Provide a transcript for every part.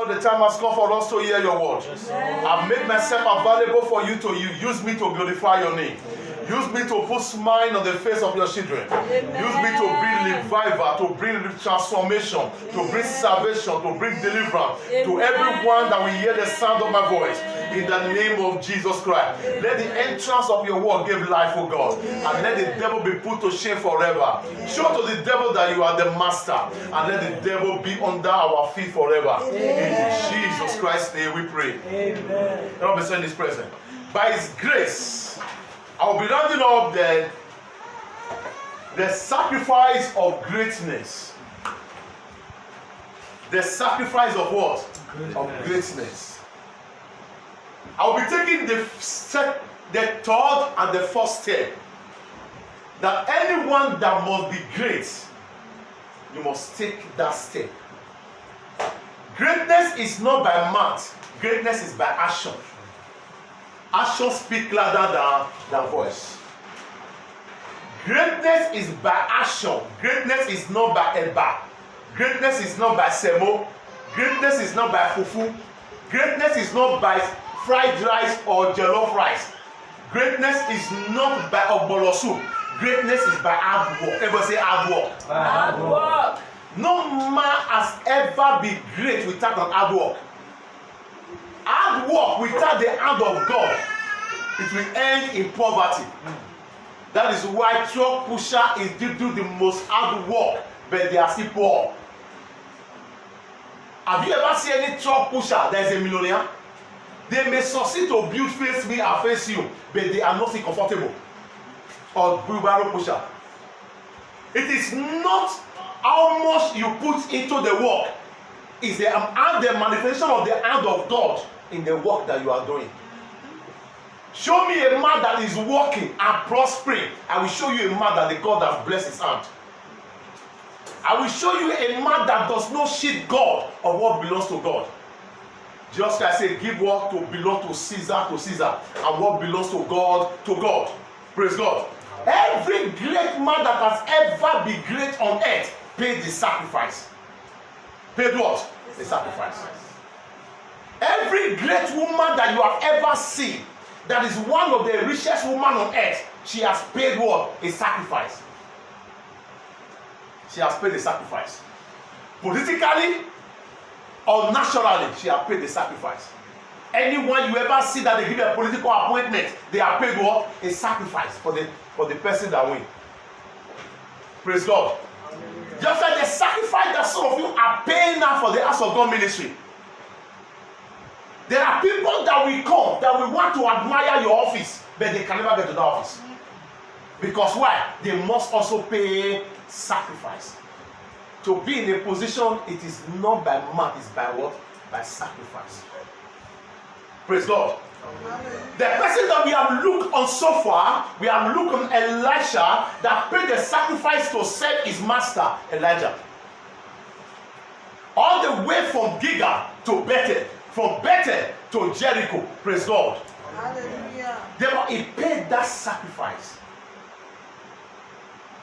Lord, the time has come for us to hear your word. I've made myself available for you to use me to glorify your name. Use me to put smile on the face of your children. Use me to bring revival, to bring transformation, to bring salvation, to bring deliverance to everyone that will hear the sound of my voice. In the name of Jesus Christ. Let the entrance of your word give life, oh God. And let the devil be put to shame forever. Show to the devil that you are the master. And let the devil be under our feet forever. In Jesus Christ's name we pray. Amen. Let me send this present. By his grace, I will be rounding up the sacrifice of greatness. The sacrifice of what? Of greatness. I will be taking the third and the fourth step. That anyone that must be great, you must take that step. Greatness is not by mouth. Greatness is by action. Action speaks louder than voice. Greatness is by action. Greatness is not by eba. Greatness is not by semo. Greatness is not by fufu. Greatness is not by fried rice or jollof rice. Greatness is not by ogbolo soup. Greatness is by hard work. Everybody say hard work. Hard work. No man has ever been great without an hard work. Hard work without the hand of God, it will end in poverty. That is why truck pusher is do the most hard work, but they are still poor. Have you ever seen any truck pusher that is a millionaire? They may succeed to build face me and face you, but they are not comfortable. Or wheelbarrow pusher. It is not how much you put into the work. It's the manifestation of the hand of God in the work that you are doing. Show me a man that is working and prospering. I will show you a man that the God has blessed his hand. I will show you a man that does not cheat God of what belongs to God. Just like I say, give what to belong to Caesar, and what belongs to God, to God. Praise God. Every great man that has ever been great on earth paid the sacrifice. Paid what? The sacrifice. Every great woman that you have ever seen, that is one of the richest women on earth, she has paid what? A sacrifice. She has paid the sacrifice. Politically or naturally, she has paid the sacrifice. Anyone you ever see that they give a political appointment, they have paid what? A sacrifice for the person that wins. Praise God. Hallelujah. Just like the sacrifice that some of you are paying now for the House of God ministry. There are people that will come, that will want to admire your office, but they can never get to that office. Because why? They must also pay sacrifice. To be in a position, it is not by might, it's by what? By sacrifice. Praise God. The person that we have looked on so far, we have looked on Elisha that paid the sacrifice to save his master, Elijah. All the way from Gilgal to Bethel, from Bethel to Jericho. Praise God. Hallelujah. Therefore, he paid that sacrifice.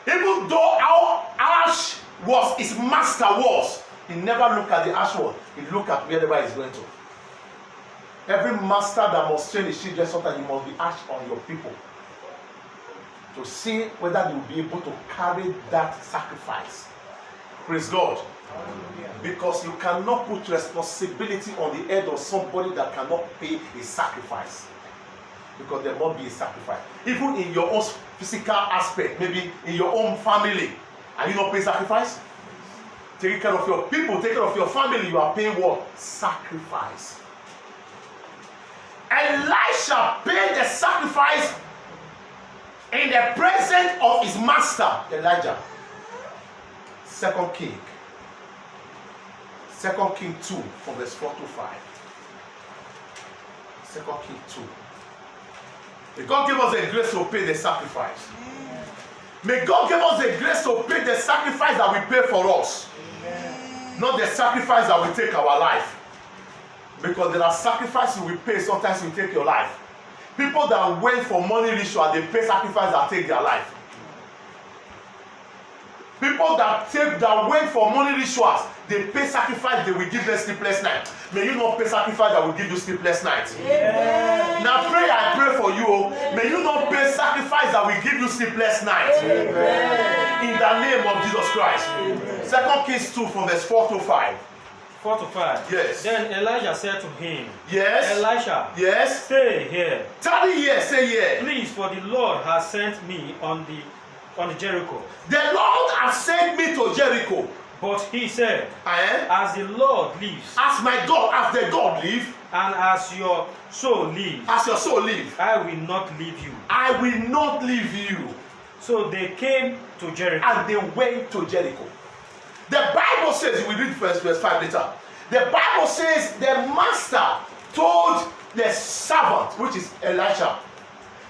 Even though how harsh was his master was, he never looked at the harsh one. He looked at wherever he's going to. Every master that must train his children, sometimes you must be harsh on your people to see whether they will be able to carry that sacrifice. Praise God. Because you cannot put responsibility on the head of somebody that cannot pay a sacrifice. Because there must be a sacrifice. Even in your own physical aspect, maybe in your own family, are you not paying sacrifice? Taking care of your people, taking care of your family, you are paying what? Sacrifice. Elisha paid the sacrifice in the presence of his master, Elijah. 2 King 2 from verse 4 to 5. 2 King 2. May God give us the grace to pay the sacrifice. May God give us the grace to pay the sacrifice that we pay for us. Not the sacrifice that will take our life. Because there are sacrifices we pay, sometimes we take your life. People that went for money ritual, they pay sacrifice that take their life. People that went for money rituals, they pay sacrifice, they will give them sleepless night. May you not pay sacrifice that will give you sleepless night. Amen. Now I pray for you. May you not pay sacrifice that will give you sleepless night. Amen. In the name of Jesus Christ. Amen. 2 Kings 2 from verse 4 to 5. 4 to 5. Yes. Then Elijah said to him, Yes. Elisha, Yes. stay here. Tarry here, say here. Please, for the Lord has sent me on the Jericho. The Lord has sent me to Jericho. But he said, And as the Lord lives, as my God, as the God live, and as your soul lives, as your soul live, I will not leave you. I will not leave you. So they came to Jericho. And they went to Jericho. The Bible says, we read verse 5 later. The Bible says the master told the servant, which is Elisha,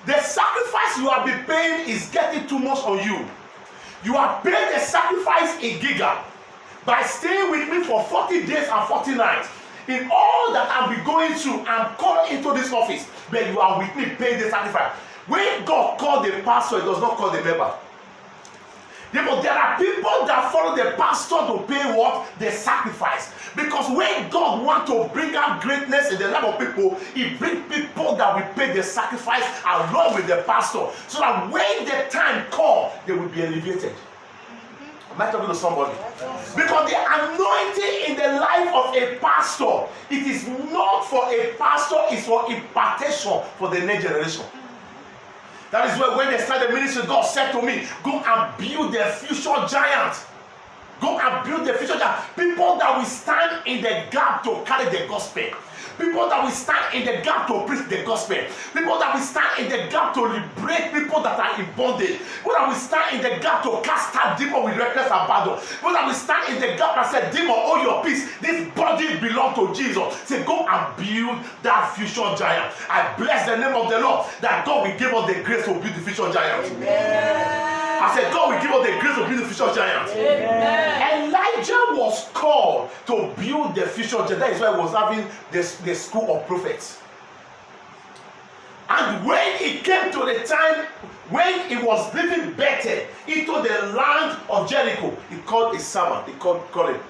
the sacrifice you have been paying is getting too much on you. You have paid the sacrifice in Gilgal by staying with me for 40 days and 40 nights. In all that I'll be going through, I'm called into this office, but you are with me paying the sacrifice. When God called the pastor, he does not call the member. Therefore, there are people that follow the pastor to pay what? The sacrifice. Because when God wants to bring out greatness in the life of people, he brings people that will pay the sacrifice along with the pastor. So that when the time comes, they will be elevated. Am I talking to somebody? Because the anointing in the life of a pastor, it is not for a pastor, it's for impartation for the next generation. That is why when they started the ministry, God said to me, go and build the future giant. Go and build the future giant. People that will stand in the gap to carry the gospel. People that will stand in the gap to preach the gospel. People that will stand in the gap to liberate people that are in bondage. People that will stand in the gap to cast out demons with reckless abandon. People that will stand in the gap and say, demon, hold your peace. This body belongs to Jesus. Say, go and build that future giant. I bless the name of the Lord that God will give us the grace to build the future giant. Amen. I said, God will give us the grace to build the future giant. Amen. Elijah was called to build the future giant. That is why he was having the school of prophets. And when he came to the time when he was living better into the land of Jericho, he called his servant. He called him.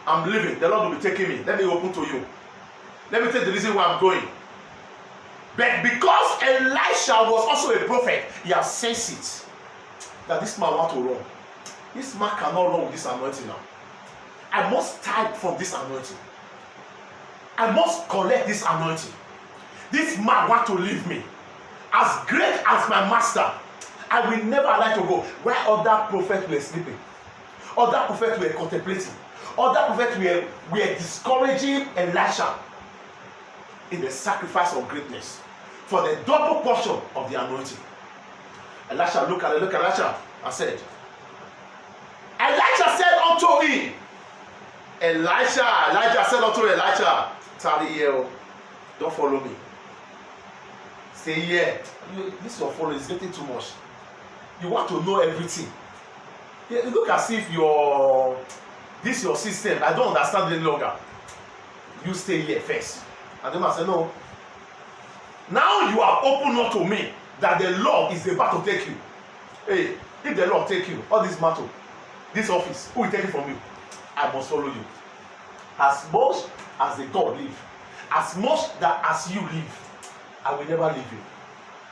I'm leaving. The Lord will be taking me. Let me open to you. Let me tell you the reason why I'm going. But because Elisha was also a prophet, he has sensed it. That this man wants to run. This man cannot run with this anointing now. I must type from this anointing. I must collect this anointing. This man wants to leave me. As great as my master, I will never like to go. Where other prophets were sleeping. Other prophets were contemplating. Other prophets were discouraging Elisha in the sacrifice of greatness for the double portion of the anointing. Elisha looked at Elisha and said, Elijah said unto him, Elijah said unto Elisha, tarry here, don't follow me. Stay here. This your follow is getting too much. You want to know everything. You look as if this your system, I don't understand any longer. You stay here first. And the man said, no. Now you have opened up to me that the Lord is about to take you. Hey, if the Lord take you, all this matter, this office, who will take it from you? I must follow you. As much as the God live, as much that as you live, I will never leave you.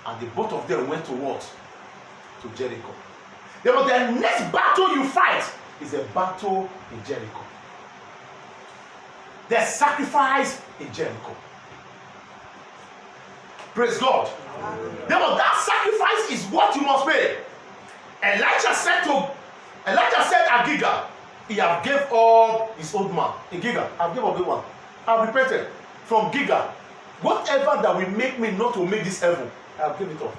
And the both of them went to what? To Jericho. Therefore, the next battle you fight is a battle in Jericho. The sacrifice in Jericho. Praise God. Therefore, that sacrifice is what you must pay. Elijah said at Gilgal, he have gave up his old man. In Gilgal, I've given up the one. I've repented from Gilgal. Whatever that will make me not to make this heaven, I'll give it up.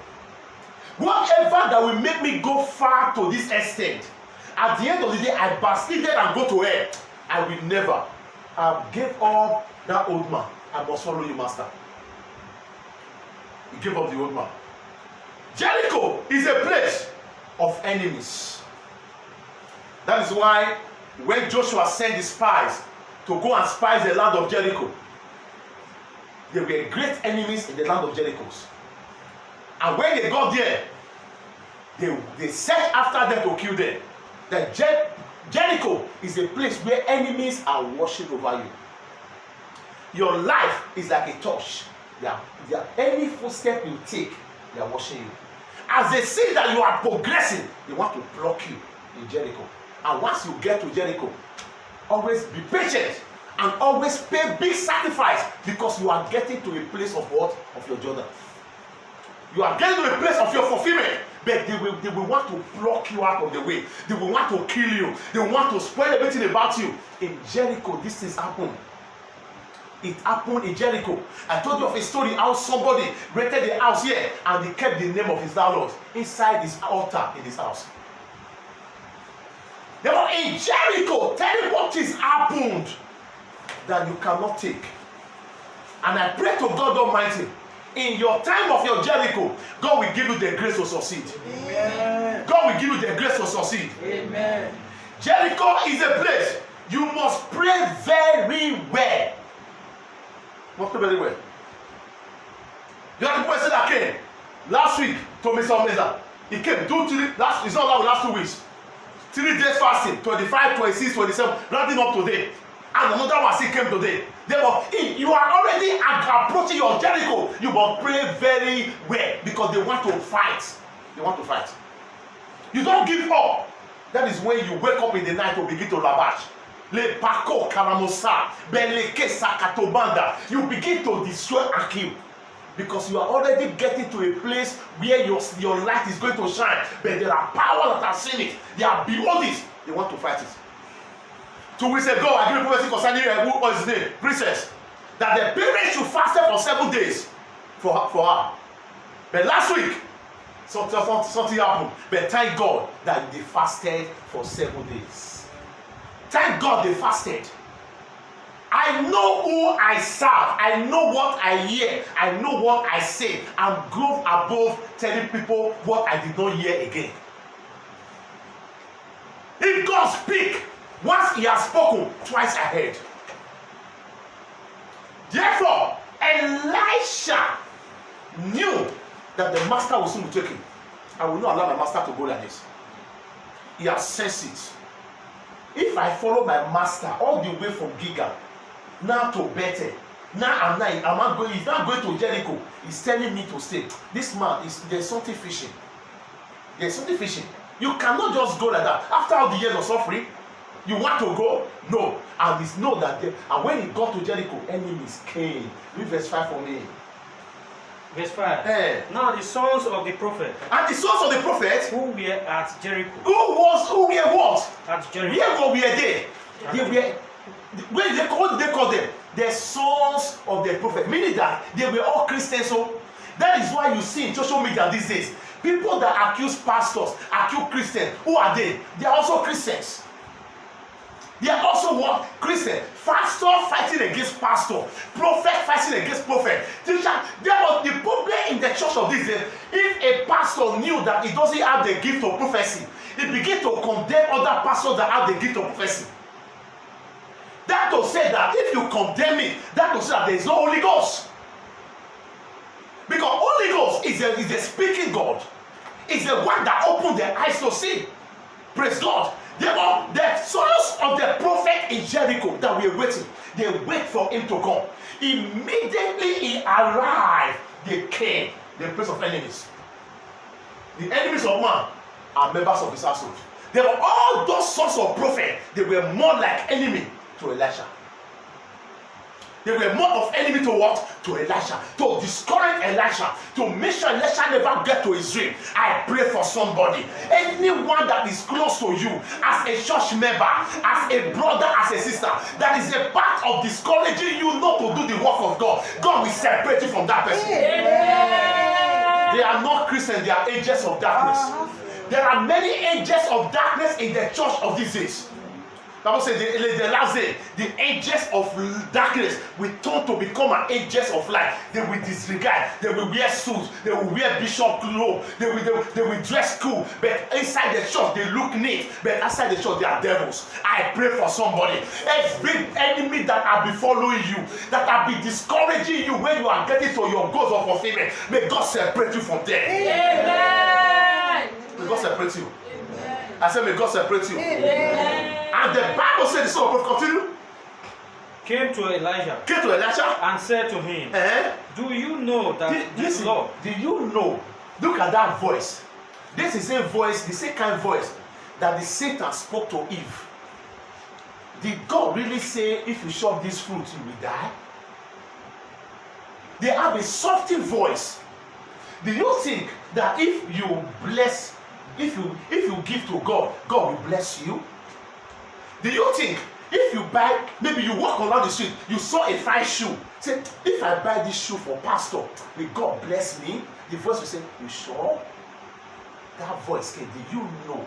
Whatever that will make me go far to this extent, at the end of the day, I backslided and go to hell. I will never. I've gave up that old man. I must follow you, master. He gave up the old man. Jericho is a place of enemies. That is why when Joshua sent the spies to go and spy the land of Jericho, they were great enemies in the land of Jericho. And when they got there, they set after them to kill them. that Jericho is a place where enemies are watching over you. Your life is like a torch. Any footstep you take, they are watching you. As they see that you are progressing, they want to block you in Jericho. And once you get to Jericho, always be patient and always pay big sacrifice, because you are getting to a place of what? Of your Jordan. You are getting to a place of your fulfillment, but they will want to block you out of the way. They will want to kill you. They will want to spoil everything about you. In Jericho, this is happened. It happened in Jericho. I told you of a story how somebody rented a house here and he kept the name of his landlord inside his altar in his house. Therefore, in Jericho, tell me what has happened that you cannot take. And I pray to God Almighty, in your time of your Jericho, God will give you the grace to succeed. Amen. God will give you the grace to succeed. Amen. Jericho is a place you must pray very well. Must pray very well. You have the person that came last week to Mr. Mesa. He came 2, 3, it's not like last 2 weeks. 3 days fasting, 25, 26, 27, rounding up today. And another one still came today. Therefore, if you are already approaching your Jericho, you must pray very well, because they want to fight. They want to fight. You don't give up. That is when you wake up in the night to begin to labash. Le pako karamosa, beleke sakatobanda. You begin to destroy and kill. Because you are already getting to a place where your light is going to shine. But there are powers that are seeing it. They are beyond it. They want to fight it. 2 weeks ago, I gave a prophecy concerning who was his name, Princess, that the parents should fast for 7 days for her. But last week, something happened. But thank God that they fasted for 7 days. Thank God they fasted. I know who I serve. I know what I hear. I know what I say. I'm grown above telling people what I did not hear again. If God speaks, once he has spoken, twice I heard. Therefore, Elisha knew that the master will soon be taken. I will not allow my master to go like this. He has sensed it. If I follow my master all the way from Gilgal now to Bethel, now he's not going to Jericho. He's telling me to stay. This man there's something fishing. There's something fishing. You cannot just go like that. After all the years of suffering, you want to go? No. And it's know that and when he got to Jericho, enemies came. Read verse 5 for me. Verse 5. Now the sons of the prophet. And the sons of the prophet who were at Jericho. Who were what? At Jericho. Where were they? What did they call them? The sons of the prophet. Meaning that they were all Christians. So that is why you see in social media these days, people that accuse pastors, accuse Christians. Who are they? They are also Christians. They are also what? Christian. Pastor fighting against pastor. Prophet fighting against prophet. Teacher. Therefore, the problem in the church of this day, if a pastor knew that he doesn't have the gift of prophecy, he began to condemn other pastors that have the gift of prophecy. That to say that if you condemn it, that to say that there is no Holy Ghost. Because Holy Ghost is a speaking God. It's the one that opened their eyes to see. Praise God. Therefore, the sons of the prophet in Jericho that we are waiting, they wait for him to come. Immediately he arrived, they came. The place of enemies. The enemies of man are members of his household. Therefore, all those sons of prophet, they were more like enemy to Elisha. They were more of enemy to what? To Elisha. To discourage Elisha. To make sure Elisha never get to his dream. I pray for somebody. Anyone that is close to you, as a church member, as a brother, as a sister, that is a part of discouraging you not to do the work of God, God will separate you from that person. Amen. They are not Christians, they are agents of darkness. There are many agents of darkness in the church of these days. Bible says the last day, the agents of darkness will turn to become an agents of light. They will disregard. They will wear suits. They will wear bishop clothes. They will dress cool. But inside the church, they look neat. But outside the church, they are devils. I pray for somebody. Every enemy that have been following you, that have been discouraging you when you are getting to your goals of fulfillment, may God separate you from them. Amen. May God separate you. Amen. I said, may God separate you. Amen. And the Bible said, the son of prophet, continue, Came to Elijah came to Elisha. and said to him, Do you know that Listen, the Lord? do you know? Look at that voice. This is a voice, the same kind of voice that the Satan spoke to Eve. Did God really say, if you shove this fruit, you will die? They have a softy voice. Do you think that if you bless, if you give to God, God will bless you? Do you think if you buy, maybe you walk along the street, you saw a fine shoe, say, if I buy this shoe for pastor, will God bless me? The voice will say, you sure? That voice came. Do you know?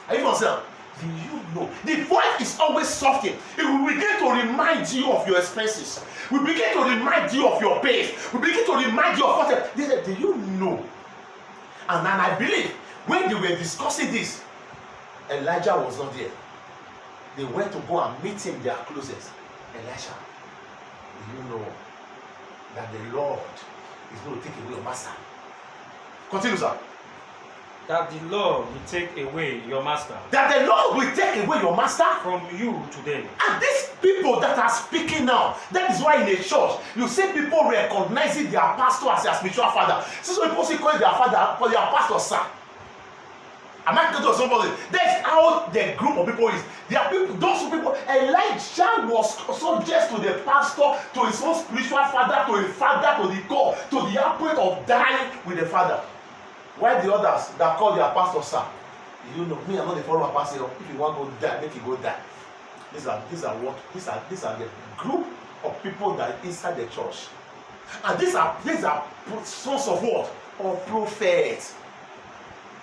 Are you understand? Do you know? The voice is always softy. It will begin to remind you of your expenses. We begin to remind you of your pain. We begin to remind you of what they said. Do you know? And I believe when they were discussing this, Elijah was not there. They went to go and meet him there closest. Elisha, do you know that the Lord is going to take away your master? Continue, sir. That the Lord will take away your master That the Lord will take away your master. from you today. And these people that are speaking now, that is why in a church, you see people recognizing their pastor as their spiritual father. So people see calling their father for their pastor, sir. Am I talking to somebody? That's how the group of people is. There are people, those people, Elijah was subject to the pastor, to his own spiritual father, to his father, to the core, to the point of dying with the father. Why the others that call their pastor, sir? You know, me, I'm not the follower pastor. If you want to go die, make it go die. These are the group of people that are inside the church. And these are sons of what? Of prophets.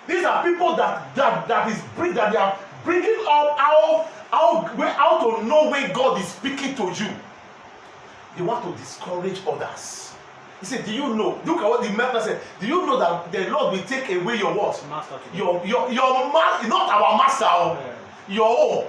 These are people that they are bringing up how to know when God is speaking to you. They want to discourage others. He said, do you know? Look at what the man said. Do you know that the Lord will take away your what? Master today. Your master, not our master, your own.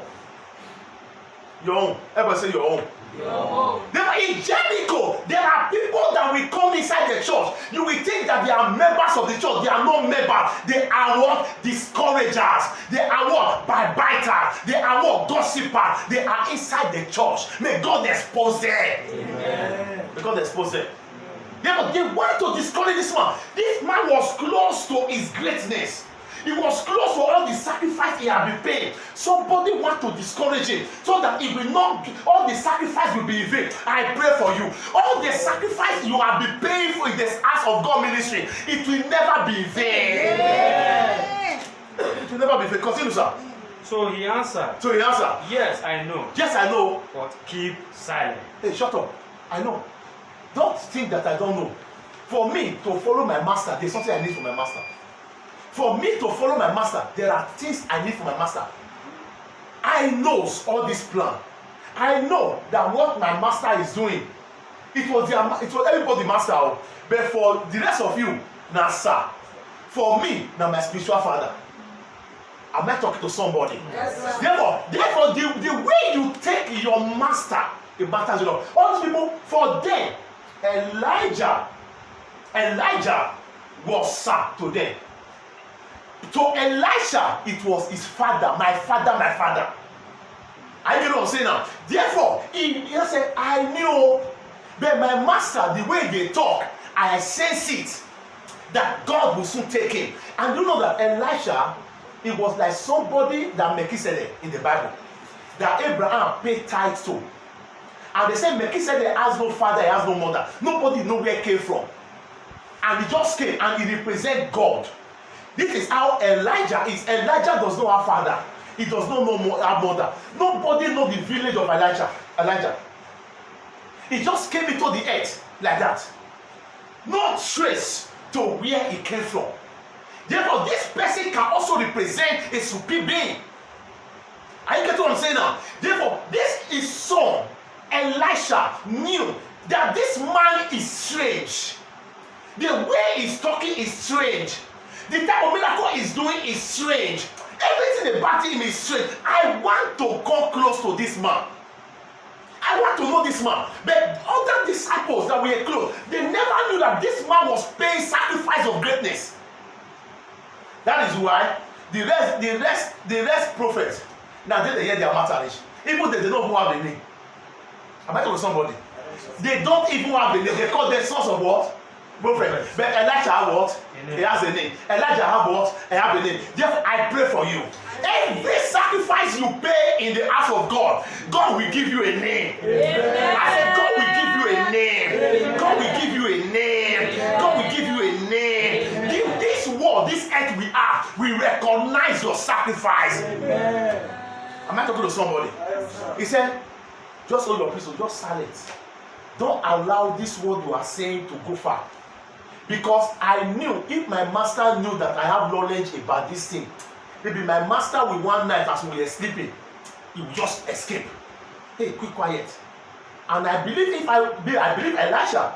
Your own. Everybody say your own. There are in Jericho, there are people that will come inside the church. You will think that they are members of the church. They are not members. They are what? Discouragers. They are what? Backbiters. They are what? Gossipers. They are inside the church. May God expose them. Amen. May God expose them. They want to discourage this man. This man was close to his greatness. He was close to all the sacrifice he had been paying. Somebody want to discourage him so that it will not, all the sacrifice will be in vain. I pray for you. All the sacrifice you have been paying for in this house of God ministry, it will never be in vain. Amen. It will never be in vain. Continue, sir. So he answered, Yes, I know. Yes, I know. But keep silent. Hey, shut up. I know. Don't think that I don't know. For me to follow my master, there's something I need from my master. For me to follow my master, there are things I need from my master. I know all this plan. I know that what my master is doing, it was everybody master. But for the rest of you, now sir. For me, now my spiritual father. Am I talking to somebody? Yes, sir. Therefore, the way you take your master, it matters a lot. All these people, for them, Elijah was sir to them. To Elisha, it was his father, my father, my father. I get what I'm saying now. Therefore, he said, I knew, but my master, the way they talk, I sense it, that God will soon take him. And you know that Elisha, it was like somebody that Melchizedek in the Bible, that Abraham paid tithes to. And they said Melchizedek has no father, he has no mother. Nobody knows where he came from. And he just came and he represents God. This is how Elijah is. Elijah does not have father. He does not have mother. Nobody knows the village of Elijah. He just came into the earth like that. No trace to where he came from. Therefore, this person can also represent a supreme being. Are you getting what I'm saying now? Therefore, this is son, Elisha, knew that this man is strange. The way he's talking is strange. The type of miracle he's doing is strange. Everything about him is strange. I want to come close to this man. I want to know this man. But other disciples that were close, they never knew that this man was paying sacrifice of greatness. That is why The rest prophets, now they hear their matter. Even they don't even have a name. Am I talking to somebody? They don't even have a name. They call them sons of what? Prophet. But Elijah have what? He has a name. Elijah have what? He have a name. Therefore, I pray for you. Every sacrifice you pay in the house of God, God will give you a name. Amen. I said, God will give you a name. God will give you a name. God will give you a name. This world, this earth we are, we recognize your sacrifice. Amen. Am I talking to somebody? He said, just hold your peace, just silence. Don't allow this word you are saying to go far. Because I knew, if my master knew that I have knowledge about this thing, maybe my master will one night as we were sleeping, he will just escape. Hey, quiet. And I believe I believe Elisha,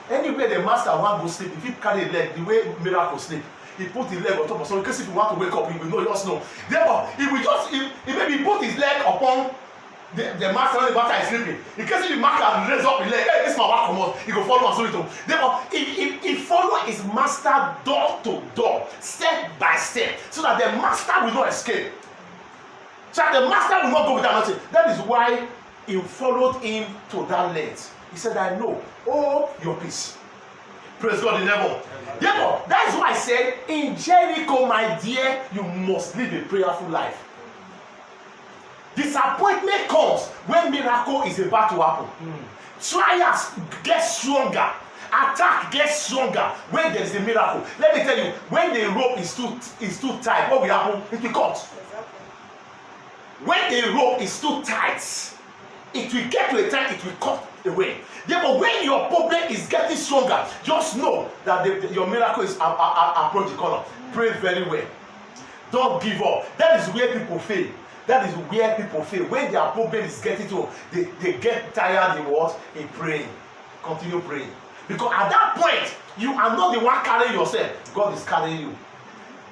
anywhere the master want to go sleep, if he carry a leg, the way miracle sleep, he put his leg on top of something. In case if you want to wake up, he will know, just know. Therefore, he will just, he maybe put his leg upon the master when the master is sleeping. In case if the master raise up his leg, hey, this man will come out, he go follow and so it on. Therefore, he follow his master door to door, step by step, so that the master will not escape. So that the master will not go without nothing. That is why he followed him to that length. He said, I know, oh, your peace. Praise God in heaven. Therefore, that is why I said, in Jericho, my dear, you must live a prayerful life. Disappointment comes when miracle is about to happen. Trials get stronger. Attack gets stronger when there is a miracle. Let me tell you, when the rope is too tight, what will happen? It will cut. When the rope is too tight, it will get to a time it will cut away. Therefore, when your problem is getting stronger, just know that your miracle is approaching the corner. Pray very well. Don't give up. That is where people fail. That is where people fail. When their problem is getting to, they get tired in what? In praying. Continue praying. Because at that point, you are not the one carrying yourself. God is carrying you.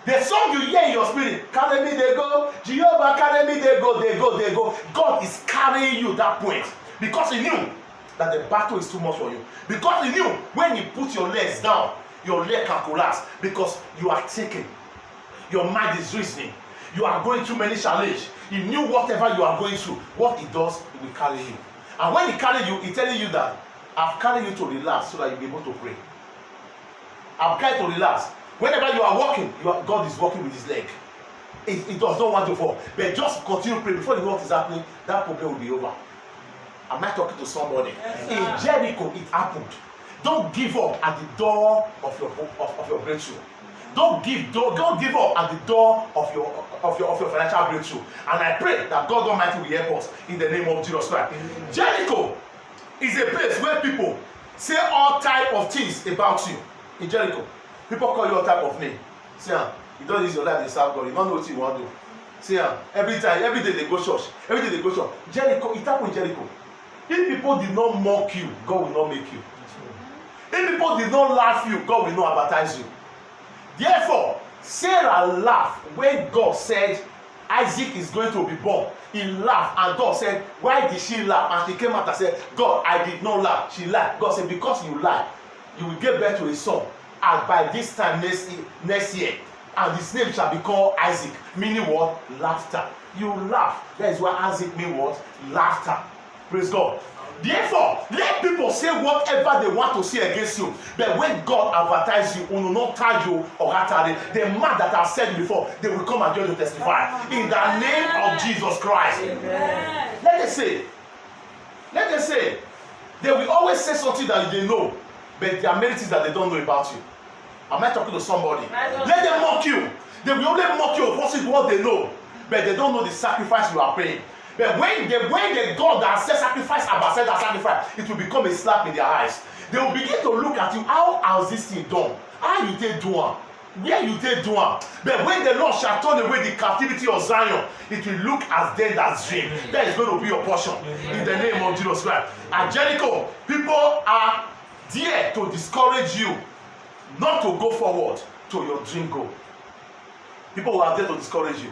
The song you hear in your spirit, carry me, they go. Jehovah, carry me, they go, they go, they go. God is carrying you that point. Because he knew that the battle is too much for you. Because he knew when you put your legs down, your leg can collapse. Because you are taken. Your mind is reasoning. You are going through many challenges. He knew whatever you are going through, what he does, he will carry you. And when he carry you, he telling you that I've carried you to relax so that you'll be able to pray. I've carried you to relax. Whenever you are walking, God is walking with his leg. He does not want to fall. But just continue praying. Before you know what is happening, that problem will be over. Am I talking to somebody? In Jericho, it happened. Don't give up at the door of your breakthrough. Don't give up at the door of your financial breakthrough. And I pray that God Almighty will help us in the name of Jesus Christ. Jericho is a place where people say all type of things about you. In Jericho, people call you all type of name. Say, you don't use your life to serve God. You don't know what you want to do. Say, every day they go church. Every day they go church. Jericho, it happened in Jericho. If people did not mock you, God will not make you. If people did not laugh you, God will not advertise you. Therefore, Sarah laughed when God said Isaac is going to be born. He laughed, and God said, why did she laugh? And she came out and said, God, I did not laugh. She lied. God said, because you lied, you will give birth to a son. And by this time next year, and his name shall be called Isaac, meaning what? Laughter. You laugh. That is why Isaac means what? Laughter. Praise God. Therefore, let people say whatever they want to say against you. But when God advertises you, will not tell you or the man that I've said before, they will come and join you to testify. In the name of Jesus Christ. Amen. Let them say, they will always say something that they know, but there are many things that they don't know about you. Am I talking to somebody? Let them mock you. They will only mock you of what they know, but they don't know the sacrifice you are paying. But when the God that says sacrifice about said that sacrifice, it will become a slap in their eyes. They will begin to look at you. How has this thing done? How you take do one? Where you take do one? But when the Lord shall turn away the captivity of Zion, it will look as dead as dream. That is going to be your portion in the name of Jesus Christ. At Jericho, people are there to discourage you not to go forward to your dream goal. People are there to discourage you.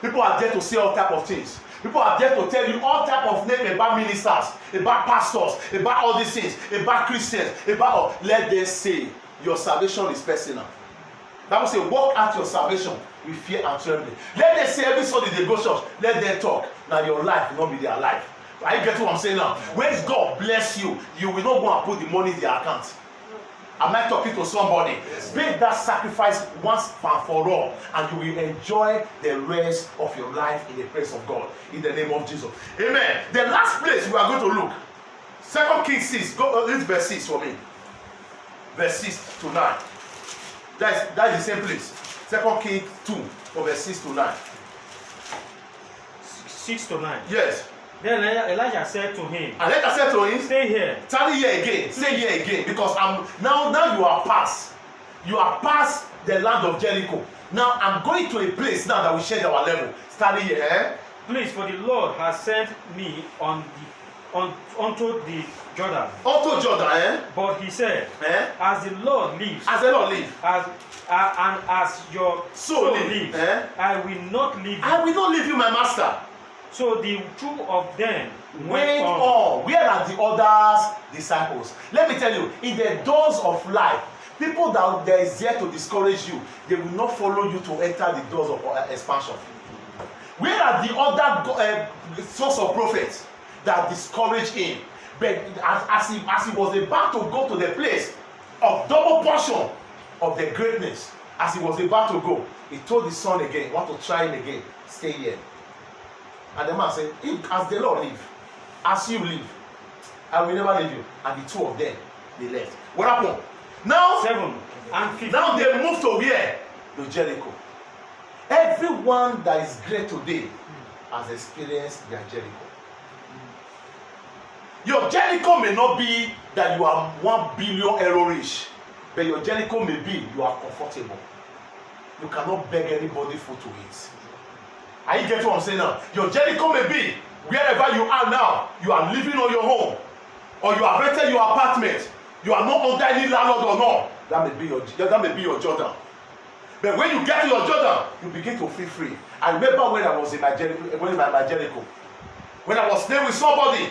People are there to say all type of things. People are there to tell you all type of names about ministers, about pastors, about all these things, about Christians, about let them say your salvation is personal. Bible say, walk out your salvation with fear and trembling. Let them say every Sunday they go church, let them talk. Now your life will not be their life. Are you getting what I'm saying now? When God bless you, you will not go and put the money in their account. Am I talking to somebody? Yes. Make that sacrifice once and for all, and you will enjoy the rest of your life in the presence of God. In the name of Jesus. Amen. The last place we are going to look. 2 Kings 6. Go read verse 6 for me. Verse 6 to 9. That is the same place. 2 Kings 2 from verse 6 to 9. 6 to 9. Yes. Then Elijah said to him, And Elijah said to him, stay here. Tarry here again. Stay here again. Because now you are past. You are past the land of Jericho. Now I'm going to a place now that will change our level. Tarry here. Eh? Please, for the Lord has sent me onto the Jordan. Onto Jordan, eh? But he said, Eh? as the Lord lives, As the Lord lives, and as your soul lives, eh? I will not leave you. I will not leave you, my master. So the two of them Went on. Where are the others disciples? Let me tell you, in the doors of life, people that is there to discourage you, they will not follow you to enter the doors of expansion. Where are the other source of prophets that discouraged him? But as he was about to go to the place of double portion of the greatness, as he was about to go, he told his son again, want to try him again, stay here. And the man said, if as the Lord live, as you live, I will never leave you. And the two of them, they left. What happened? Now, 7 and 15. now they moved to where? To Jericho. Everyone that is great today has experienced their Jericho. Your Jericho may not be that you are 1 billion euro rich, but your Jericho may be you are comfortable. You cannot beg anybody food to eat. Are you getting what I'm saying now? Your Jericho may be wherever you are now, you are living on your home, or you have rented your apartment, you are not under any landlord or not. That may be your Jordan. But when you get to your Jordan, you begin to feel free. I remember when I was in my Jericho, when I was staying with somebody,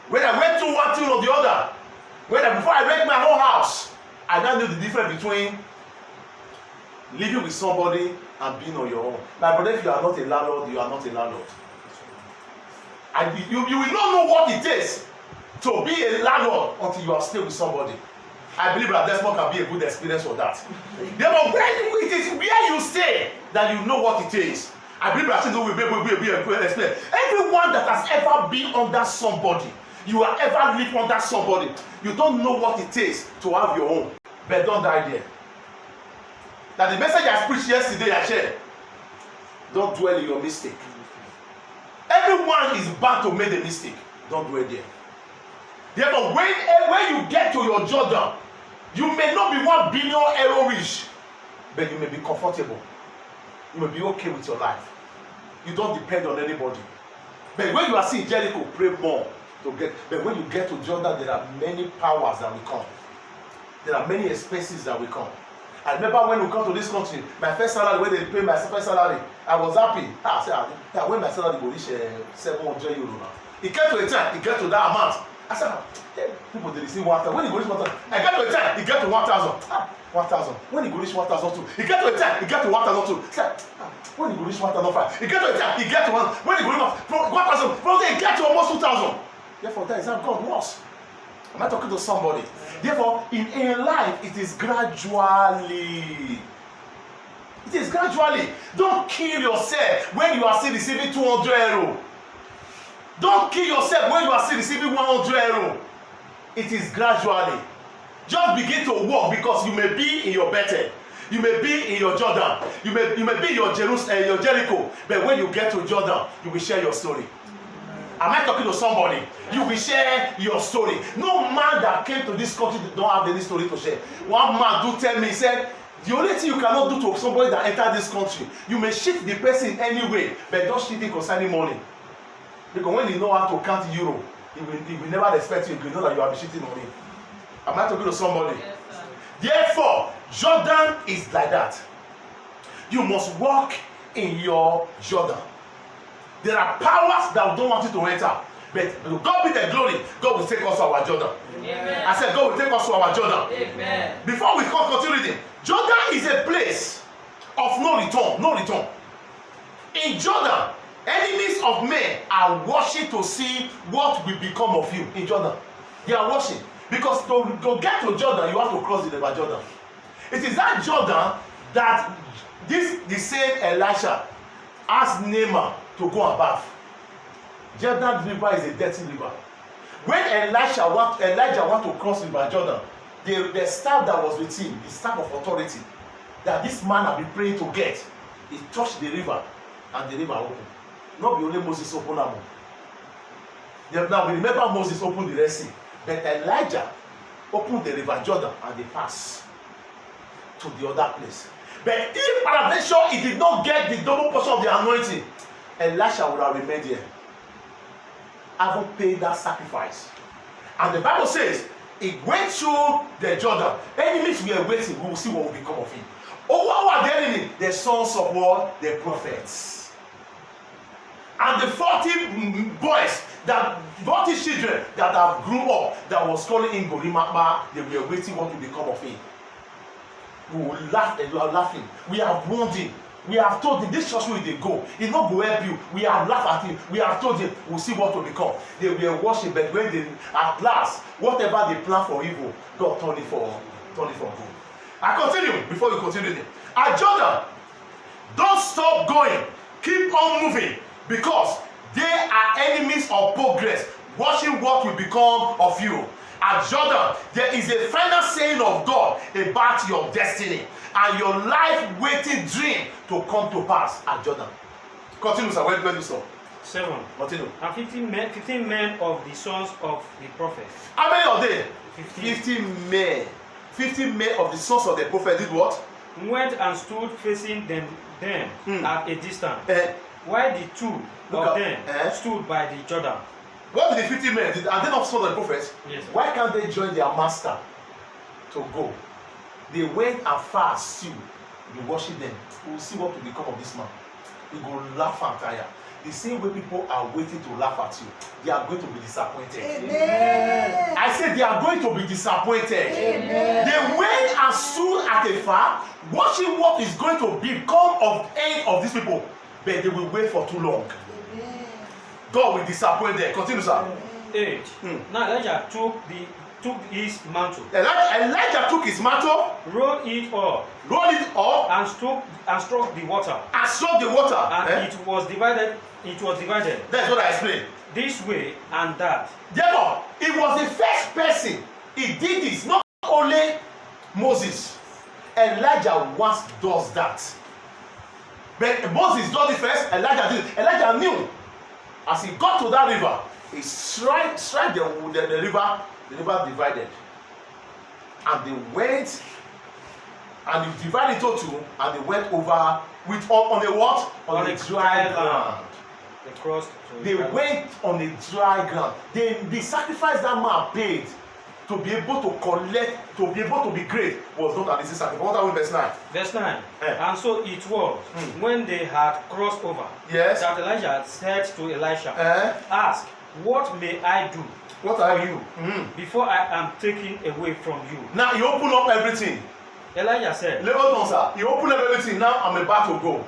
when I went through one thing or the other, before I rent my whole house, I now knew the difference between living with somebody and being on your own. My brother, if you are not a landlord, you are not a landlord. And you will not know what it is to be a landlord until you have stayed with somebody. I believe that Desmond can be a good experience for that. Therefore, when it is where you stay that you know what it is. I believe that will be a good experience. Everyone that has ever been under somebody, you have ever lived under somebody, you don't know what it is to have your own. But don't die there. That the message I preached yesterday, I shared. Don't dwell in your mistake. Everyone is bound to make a mistake. Don't dwell there. Therefore, when you get to your Jordan, you may not be 1 billion euro rich, but you may be comfortable. You may be okay with your life. You don't depend on anybody. But when you are seeing Jericho, pray more to get. But when you get to Jordan, there are many powers that will come. There are many expenses that will come. I remember when we come to this country, my first salary, when they pay my first salary, I was happy. I said, when my salary will reach 700 euro now. It get to a time, it get to that amount. I said, people they receive 1,000. When it go reach 1,000, I get to a time, it get to 1,000. 1,000. When it go reach 1,002, it get to a time, it get to 1,002. When it go reach 1,005, it get to a time, it get to 1. When it go reach 1,000, from there it get to almost 2,000. Therefore, that is how God works. Am I talking to somebody? Therefore, in life, it is gradually. It is gradually. Don't kill yourself when you are still receiving 200 euro. Don't kill yourself when you are still receiving 100 euro. It is gradually. Just begin to walk because you may be in your Bethel. You may be in your Jordan. You may be in your Jericho. But when you get to Jordan, you will share your story. Am I talking to somebody? You will share your story. No man that came to this country don't have any story to share. One man do tell me, he said, the only thing you cannot do to somebody that entered this country, you may cheat the person in any way, but don't cheat him concerning money. Because when you know how to count euro, he will never respect you. He will know that you are cheating on him. Am I talking to somebody? Yes, therefore, Jordan is like that. You must walk in your Jordan. There are powers that don't want you to enter. But God be the glory. God will take us to our Jordan. Amen. I said God will take us to our Jordan. Amen. Before we continue reading, Jordan is a place of no return. No return. In Jordan, enemies of men are watching to see what will become of you. In Jordan, they are watching because to get to Jordan, you have to cross the river Jordan. It is that Jordan that the same Elisha asked Naaman to go and bath. Jordan river is a dirty river. When Elijah want to cross river Jordan, the staff that was with him, the staff of authority that this man had been praying to get, he touched the river and the river opened. Not be only Moses opened am. Now we remember Moses opened the Red Sea, but Elijah opened the river Jordan and they passed to the other place. But if peradventure he did not get the double portion of the anointing, Elisha would have remained here, having paid that sacrifice. And the Bible says he went through the Jordan. Enemies were waiting. We will see what will become of him. Oh, what were the enemy? The sons of what? The prophets. And the 40 boys, 40 children that have grew up, that was calling him Gorimapa, they were waiting what will become of him. We will laugh and we are laughing. We have warned him. We have told him this church where they go. He not go help you. We have laughed at him. We have told him we'll see what will become. They were watching, but when they at last, whatever they plan for evil, God turn it for good. I continue before you continue. At Jordan, don't stop going. Keep on moving because they are enemies of progress, watching what will become of you. At Jordan, there is a final saying of God about your destiny and your life waiting dream to come to pass at Jordan. Continue, sir. Where you saw? 7. Continue. And 15 men of the sons of the prophet. How many of them? 15. 15 men. 15 men of the sons of the prophet did what? Went and stood facing them at a distance, while the 2 Look of at- them stood by the Jordan. What did the 15 men did? Are they not sons of the prophets? Yes, sir. Why can't they join their master to go? They went and fast still. They worship them. We will see what will become of this man. We go laugh and tire. The same way people are waiting to laugh at you, they are going to be disappointed. Amen. I said they are going to be disappointed. Amen. They went and stood at a far, watching what is going to become of end of these people, but they will wait for too long. Amen. God will disappoint them. Continue, sir. 8. Now Elijah took his mantle, Elijah took his mantle, rolled it up, rolled it up, and struck the water, and struck the water. and it was divided. That's what I explained. This way and that. Therefore, it was the first person he did this. Not only Moses. Elijah once does that. But Moses does it first. Elijah did it. Elijah knew. As he got to that river, he struck the river. The river divided. And they went, and he divided it into two, and they went over with on a what? On a dry ground. They crossed. They went on a dry ground. The sacrifice that man paid to be able to collect, to be able to be great, was not an easy sacrifice. What are we verse 9? Verse 9. Eh. And so it was when they had crossed over, Yes. that Elijah said to Elisha, Eh? Ask, what may I do What for are you Mm. before I am taken away from you? Now you open up everything. Elijah said, Hold on, sir. You open up everything. Now I'm about to go.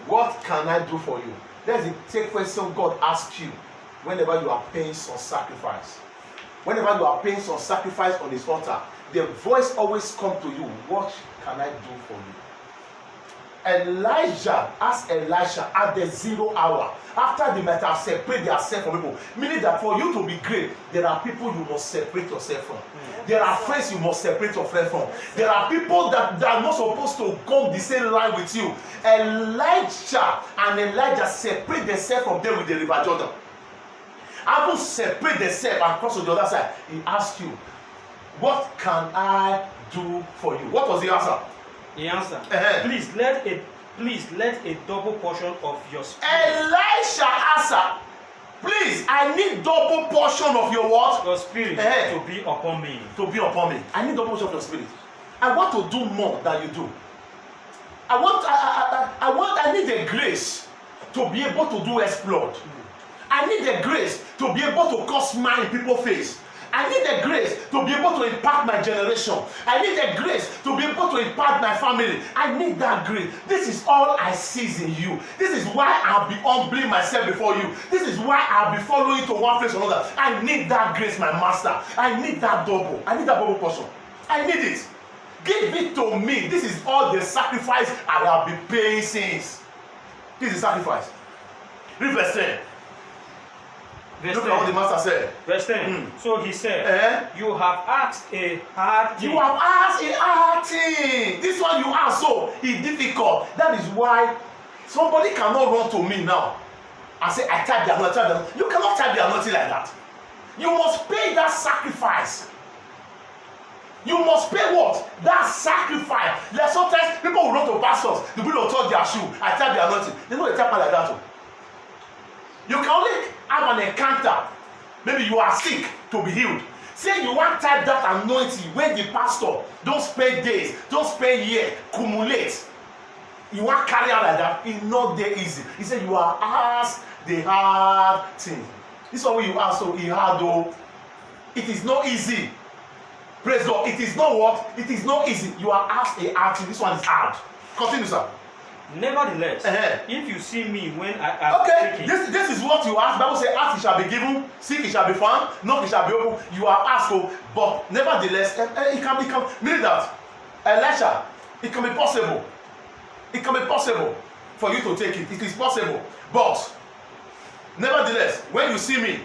What can I do for you? That's the same question God asks you whenever you are paying some sacrifice. Whenever you are paying some sacrifice on his altar, the voice always comes to you. What can I do for you? Elijah asked Elisha at the 0 hour, after they might have separated themselves from people, meaning that for you to be great, there are people you must separate yourself from. There are friends you must separate yourself from. There are people that are not supposed to come the same line with you. Elijah and Elijah separate themselves from them with the river Jordan. Having separate themselves and cross to the other side, he asked you, what can I do for you? What was the answer? he answered, Uh-huh. Please let a double portion of your spirit, Elisha answered, please, I need double portion of your what? your spirit Eh. to be upon me. To be upon me. I need double portion of your spirit. I want to do more than you do. I need the grace to be able to do exploit. I I need the grace to be able to cause smile in people's face. I need the grace to be able to impact my generation. I need the grace to be able to impact my family. I need that grace. This is all I seize in you. This is why I'll be humbling myself before you. This is why I'll be following to one place or another. I need that grace, my master. I need that double. I need that double portion. I need it. Give it to me. This is all the sacrifice I have been paying since. This is sacrifice. Read verse 10. Look at what the master said. Verse 10. So he said, you have asked a hard thing. You have asked a hard thing. This one you ask so is difficult. That is why somebody cannot run to me now and say, I type the anointing. You cannot type the anointing like that. You must pay that sacrifice. You must pay what? That sacrifice. Like sometimes people will run to pastors. The people will touch their shoe. I type the anointing. They know they type like that. You can only have an encounter. Maybe you are sick to be healed. Say you want type that anointing when the pastor don't spend days, don't spend years, cumulate. You want carry out like that. It's not that easy. He said you are asked the hard thing. This is what you ask, so it hard though. It is not easy. Praise God. It is not what? It is not easy. You are asked a hard thing. This one is hard. Continue, sir. Nevertheless, if you see me when I am okay, taken, this is what you ask. Bible says, ask it shall be given, seek it shall be found, knock it shall be open. You are asked, but nevertheless, it can meaning that Elisha, it can be possible. It can be possible for you to take it. It is possible, but nevertheless, when you see me,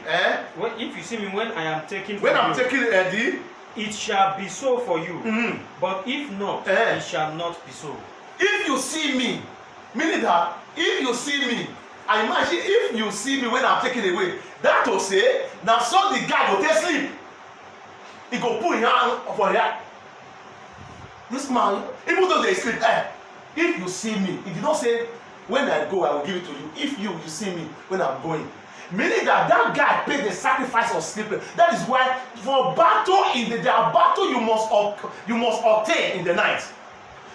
if you see me when I am taken, when I'm taking the, it shall be so for you. But if not, it shall not be so. If you see me, meaning that if you see me, I imagine if you see me when I'm taken away, that will say, now so the guy go take sleep. He go put his hand for here. This man, even though they sleep, if you see me, he did not say, when I go, I will give it to you. If you see me when I'm going. Meaning that guy paid the sacrifice of sleeping. That is why for battle in the battle you must obtain in the night.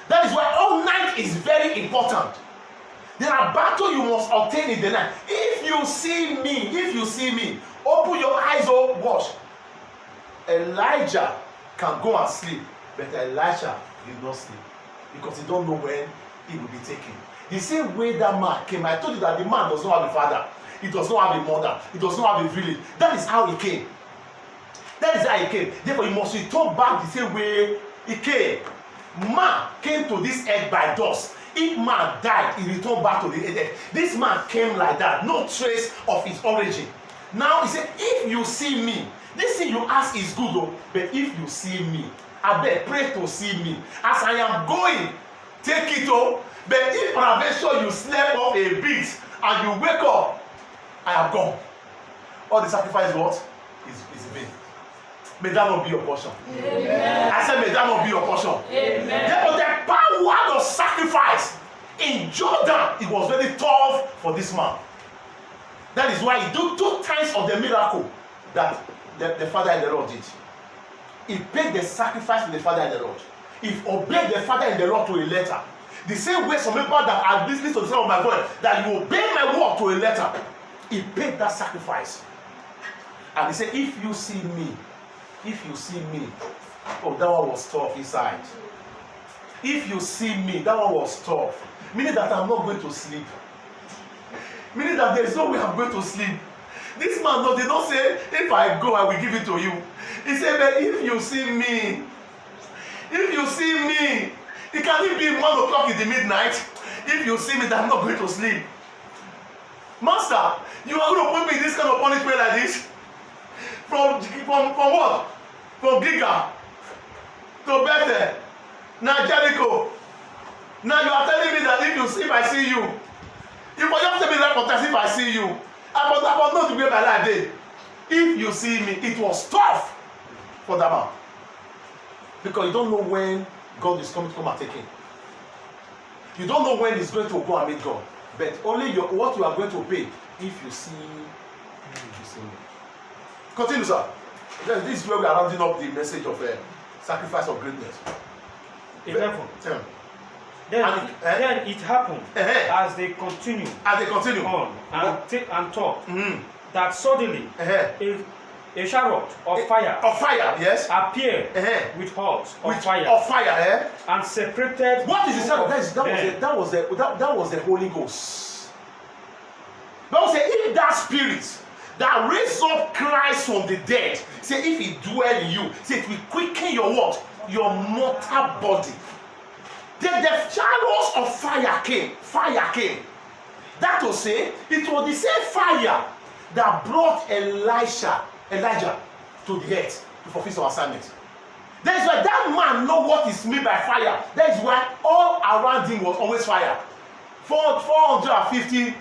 That is why all night is very important. There are battles you must obtain in the night. If you see me, open your eyes, watch. Elijah can go and sleep, but Elisha did not sleep because he don't know when he will be taken. The same way that man came, I told you that the man does not have a father, he does not have a mother, he does not have a village. That is how he came. That is how he came. Therefore, you must return back the same way he came. Man came to this earth by dust. If man died, he returned back to the earth. This man came like that, no trace of his origin. Now he said, if you see me, this thing you ask is good, but if you see me, I beg, pray to see me. As I am going, take it, but if peradventure you slept off a bit and you wake up, I am gone. All the sacrifice what? Is vain. May that not be your portion. Amen. I said, may that not be your portion. Amen. Therefore, the power of sacrifice in Jordan, it was very tough for this man. That is why he did 2 times of the miracle that the father and the Lord did. He paid the sacrifice to the father and the Lord. He obeyed the father and the Lord to a letter. The same way some people that are listening to the sound of my voice, that you obey my word to a letter, he paid that sacrifice. And he said, if you see me, oh, that one was tough inside. If you see me, that one was tough. Meaning that I'm not going to sleep. Meaning that there is no way I'm going to sleep. This man, no, they don't say, if I go, I will give it to you. He said, but if you see me, it can it be 1 o'clock in the midnight? If you see me, that I'm not going to sleep. Master, you are going to put me in this kind of punishment like this? From what? From Giga to Bethel, now Jericho. Now you are telling me that if I see you, you will just tell me that context if I see you. I was not to be my life day. If you see me, it was tough for that man. Because you don't know when God is coming to come and take him. You don't know when he's going to go and meet God. But only what you are going to pay if you see me. Continue, sir. This is where we are rounding up the message of sacrifice of greatness. 11. Then it happened as they continue on and talk. that suddenly a chariot of fire Of fire, yes. appeared with horns of fire Of fire, and separated. What is the chariot? them. That was the Holy Ghost. Bible say if that spirit that raised up Christ from the dead, say if it dwell in you, say it will quicken your what? Your mortal body. Then the chariots of fire came. Fire came. That will say it was the same fire that brought Elijah to the earth to fulfill some assignment. That is why that man know what is meant by fire. That is why all around him was always fire. 450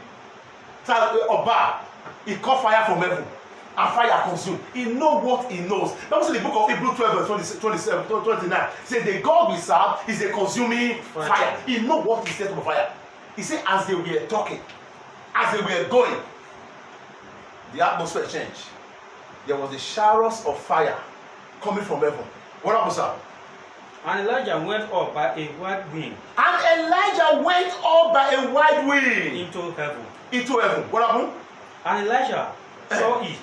of bar, he caught fire from heaven and fire consumed. He know what he knows. That was in the book of Hebrews 12 verse 27, 29. Say the God we serve is a consuming fire. He know what he said to the fire. He said as they were talking, as they were going, the atmosphere changed. There was a showers of fire coming from heaven. What happened, sir? And Elijah went up by a wide wind. And Elijah went up by a wide wind Into heaven. into heaven. What happened? And Elijah saw it.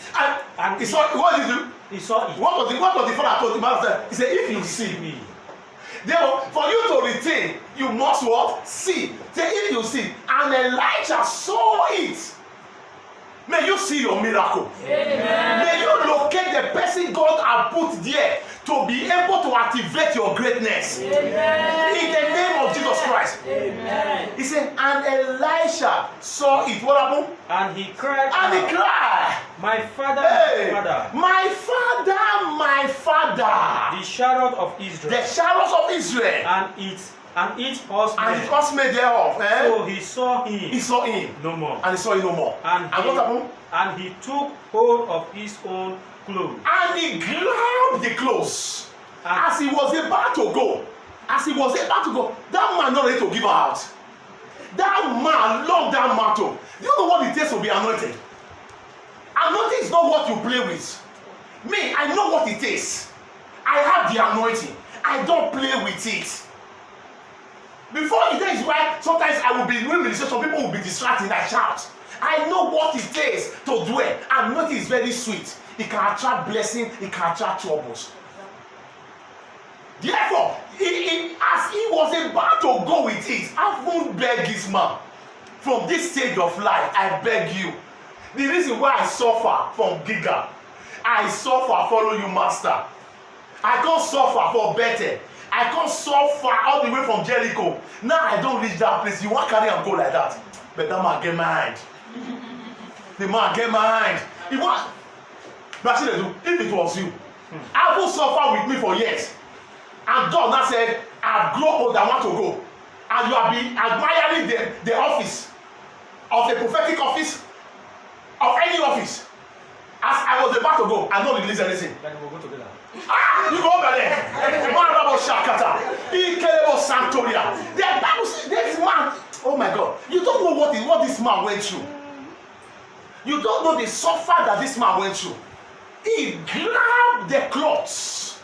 And he saw, what did he do? He saw it. What was the father told him? He said, if you see me. Therefore, for you to retain, you must what? See. Say, if you see. And Elijah saw it. May you see your miracle. Amen. May you locate the person God has put there to be able to activate your greatness. Amen. In the name of Jesus Christ. Amen. He said, and Elisha saw it. What happened? And he cried And he out, cried, My father, hey, my father, my father, my father. the chariot of Israel, The chariots of Israel and its horsemen. and it was made thereof. So he saw He him saw him no more. and he saw him no more. And what happened? And he took hold of his own clothes. And he grabbed the clothes And as he was about to go. As he was about to go, that man not ready to give out. That man loved that mantle. Do you know what it takes to be anointed? Anointing is not what you play with. Me, I know what it is. I have the anointing. I don't play with it. Before it is why sometimes I will be doing ministration, people will be distracted, I shout. I know what it takes to do it. Anointing is very sweet. It can attract blessing, it can attract troubles. Therefore, as he was about to go with it, I won't beg this man. From this stage of life, I beg you. The reason why I suffer from Giga, I suffer follow you, master. I can't suffer for better. I can't suffer all the way from Jericho. Now I don't reach that place. You want to carry and go like that. But that man get mind. The man get mind. He want. But if it was you, I will suffer with me for years. And God now said, I've grown old, I want to go. And you have been admiring the office of the prophetic office, of any office. As I was about to go, I don't release anything. Then we'll go together. Ah, you go over there. Marabo Shakata. Ikelebo Santoria. The Bible says this man, oh my God, you don't know what this man went through. You don't know the suffer that this man went through. He grabbed the clothes.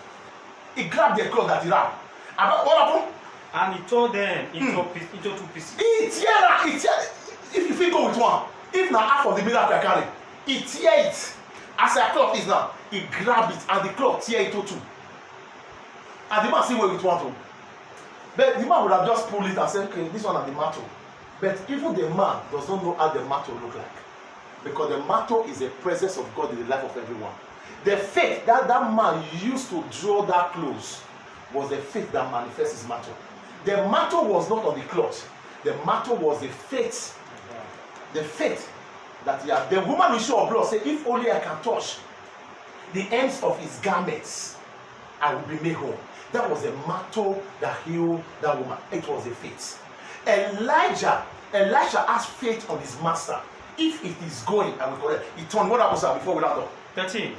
He grabbed the clothes that he ran. And what happened? And he tore them into two pieces. He tear it. If you go with one, if now half of the miracle I carry, he tear it. As a cloth is now, he grabbed it and the cloth tear it into two. And the man still went with one too. But the man would have just pulled it and said, okay, this one is the mantle. But even the man does not know how the mantle look like. Because the mantle is a presence of God in the life of everyone. The faith that man used to draw that close was the faith that manifests his mantle. The mantle was not on the cloth. The mantle was the faith. The faith that he had. The woman with issue of blood said, if only I can touch the ends of his garments, I will be made whole. That was a mantle that healed that woman. It was a faith. Elisha has faith on his master. If it is going, I will correct. He turned. What happens before we land up? 13.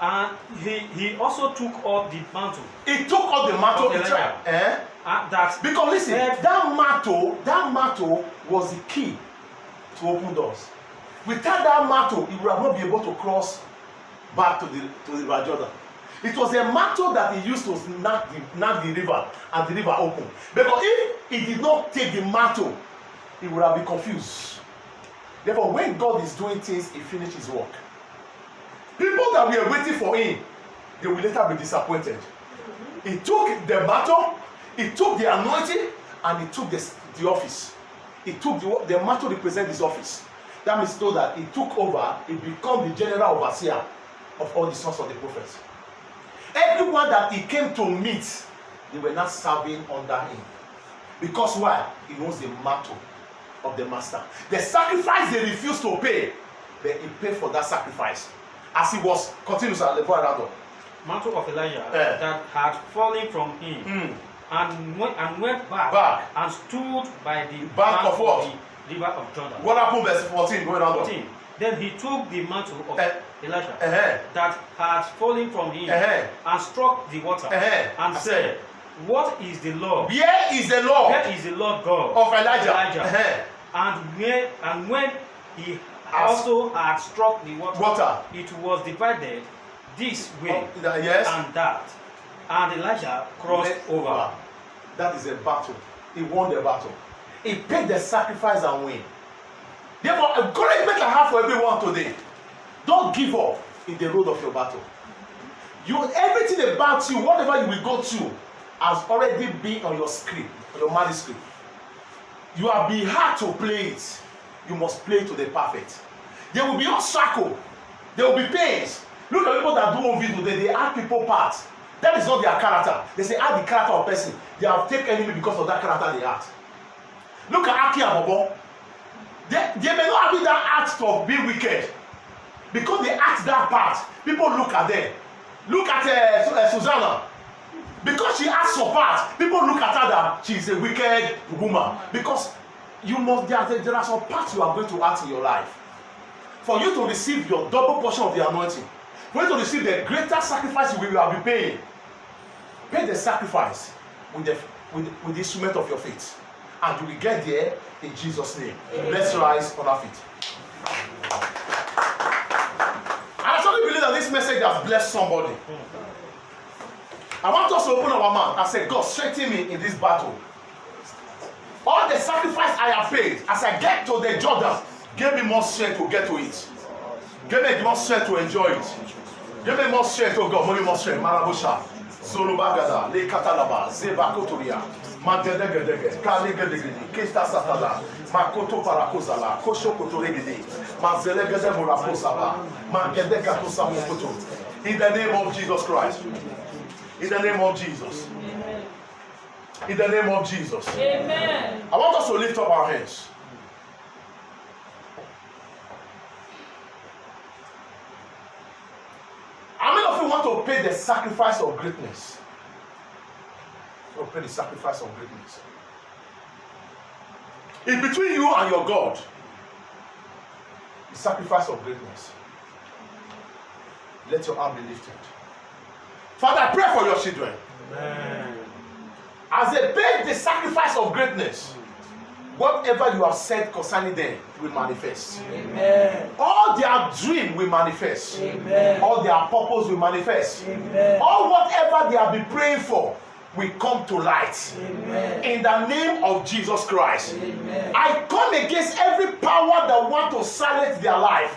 And he also took up the mantle. He took up the mantle. Of Elijah. Because listen, that mantle was the key to open doors. Without that mantle, he would have not been able to cross back to the River Jordan. It was a mantle that he used to snap the river, and the river opened. Because if he did not take the mantle, he would have been confused. Therefore, when God is doing things, he finishes his work. People that were waiting for him, they will later be disappointed. He took the mantle, he took the anointing, and he took the office. He took the mantle to represent his office. That means so that he took over, he became the general overseer of all the sons of the prophets. Everyone that he came to meet, they were not serving under him. Because why? He owns the mantle of the master. The sacrifice they refused to pay, but he paid for that sacrifice. As he was continuous at the point around. Mantle of Elijah that had fallen from him and went back and stood by the bank of what? The river of Jordan. What happened verse 14 going on? 14. Then he took the mantle of Elijah that had fallen from him and struck the water and said, "What is the Lord? Where is the Lord? Where is the Lord God of Elijah?" And when he also had struck the water, it was divided this way and that, and Elijah crossed over. That is a battle. He won the battle. He paid the sacrifice and win. Therefore, encouragement I have for everyone today: don't give up in the road of your battle. Everything about you, whatever you will go through, has already been on your script, on your manuscript. You have been hard to play it. You must play to the perfect. There will be obstacles. There will be pains. Look at people that do on video, they add people parts. That is not their character. They say add the character of person. They have taken enemy because of that character they add. Look at Aki and Bobo. They may not have that act of being wicked. Because they act that part, people look at them. Look at Susanna. Because she acts her part, people look at her that she is a wicked woman. Because you must, there are some parts you are going to act in your life. For you to receive your double portion of the anointing, for you to receive the greater sacrifice you will be paying, pay the sacrifice with the instrument of your faith. And you will get there in Jesus' name. Amen. Let's rise on our feet. And I truly believe that this message has blessed somebody. I want us to open our mouth and say, God, strengthen me in this battle. All the sacrifice I have paid, as I get to the Jordan, give me more strength to get to it. Give me more strength to enjoy it. Give me more strength, oh God, more strength. Marabusha, Solubagada, Le Katalaba, Zeba Kotoria, Magedegedege, Kalegedegede, Kesta Satala, Makoto Parakozala, Kosho Kotoregede, Mazelegede Muraposaba, Magedegatosa Mokoto. In the name of Jesus Christ. In the name of Jesus. Amen. In the name of Jesus. Amen. I want us to lift up our hands. How many of you want to pay the sacrifice of greatness? To pay the sacrifice of greatness. It's between you and your God. The sacrifice of greatness. Let your arm be lifted. Father, I pray for your children. Amen. As they pay the sacrifice of greatness, whatever you have said concerning them will manifest. Amen. All their dream will manifest. Amen. All their purpose will manifest. Amen. All whatever they have been praying for will come to light. Amen. In the name of Jesus Christ. Amen. I come against every power that want to silence their life.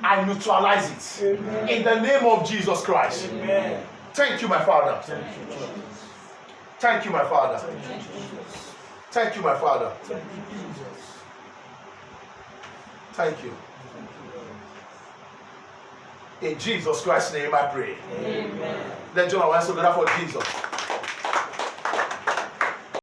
I neutralize it. Amen. In the name of Jesus Christ. Amen. Thank you, my Father. Thank you, Jesus. Thank you, my Father. Thank you, Jesus. Thank you, my Father. Thank you, Jesus. Thank you. In Jesus Christ's name I pray. Amen. Let John our hands together for Jesus.